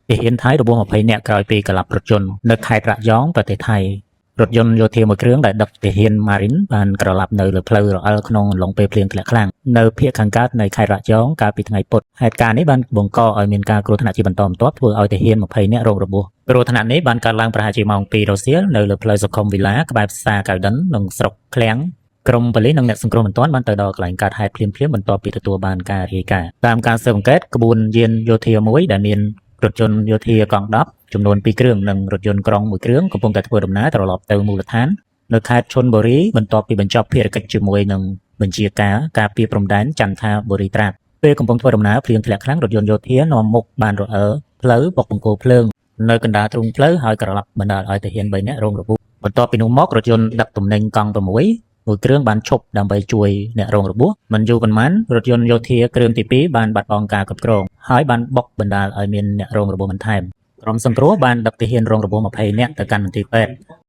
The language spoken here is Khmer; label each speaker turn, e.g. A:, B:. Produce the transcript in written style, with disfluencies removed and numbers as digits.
A: ទាហានថៃរបស់20នាក់ក្រោយពីកលាប់រថយន្តនៅខេត្តរយองប្រទេសថៃរថយន្តយោធាមួយគ្រឿងដែលដឹកទាហាន Marine បានក្រឡាប់នៅលើផ្លូវរអិលក្នុងអំឡុងពេលភ្លៀងធ្លាក់ខ្លាំងនៅភូមិខាងកើតនៃខេត្តរយองកាលពីថ្ងៃពុធហេតុការណ៍នេះបានបង្កឲ្យមានការគ្រោះថ្នាក់ជាបន្តបន្ទាប់ធ្វើឲ្យទាហាន20នាក់រងរបួសគ្រោះថ្នាក់នេះបានកើតឡើងប្រហែលជាម៉ោង2រសៀលនៅលើផ្លូវសុខុមវិឡាក្បែរផ្សារកៅដិនក្នុងស្រុកឃ្លាំងក្រុមប៉ូលីសនិងអ្នកសង្គ្រោះបន្ទាន់បានទៅដល់កន្លែងកើតហេតុភ្លាមៗបន្ទាប់ពីទទួលបានការរាយការណ៍តាមការស៊ើបអង្កេតក្បួនយានយោធាមួយដែលមានរថយន្តយោធាកង់10ចំនួន2គ្រឿងនិងរថយន្តក្រុង1គ្រឿងកំពុងតែធ្វើដំណើរត្រឡប់ទៅមូលដ្ឋាននៅខេត្តឈុនបុរីបន្ទាប់ពីបញ្ចប់ភារកិច្ចជាមួយនឹងបញ្ជាការពារព្រំដែនចន្ទថាបុរីត្រាតពេលកំពុងធ្វើដំណើរភ្លៀងធ្លាក់ខ្លាំងរថយន្តយោធានាំមុខបានរអិលផ្លូវបុកបង្គោលភ្លើងនៅកណ្ដាលទ្រូងផ្លូវហើយក្រឡាប់បណ្ដាលឲ្យទាហាន3នាក់រងរបួសបន្ទាប់ពីនោះមករថយន្តដឹកទំនិញកង់6មួយគ្រឿងបានឈប់ដើម្បីជួយអ្នករងរបួសមិនយូរប៉ុន្មានរថយន្តយោធាគ្រឿងទី2បានបាត់បង់ការគ្រប់គ្រងហើយបានបុកបណ្ដាលឲ្យមានអ្នករងរបួសបន្ថែមក្រុមសង្គ្រោះបានដឹកទាហានរងរបួស20នាក់ទៅកាន់មន្ទីរពេទ្យ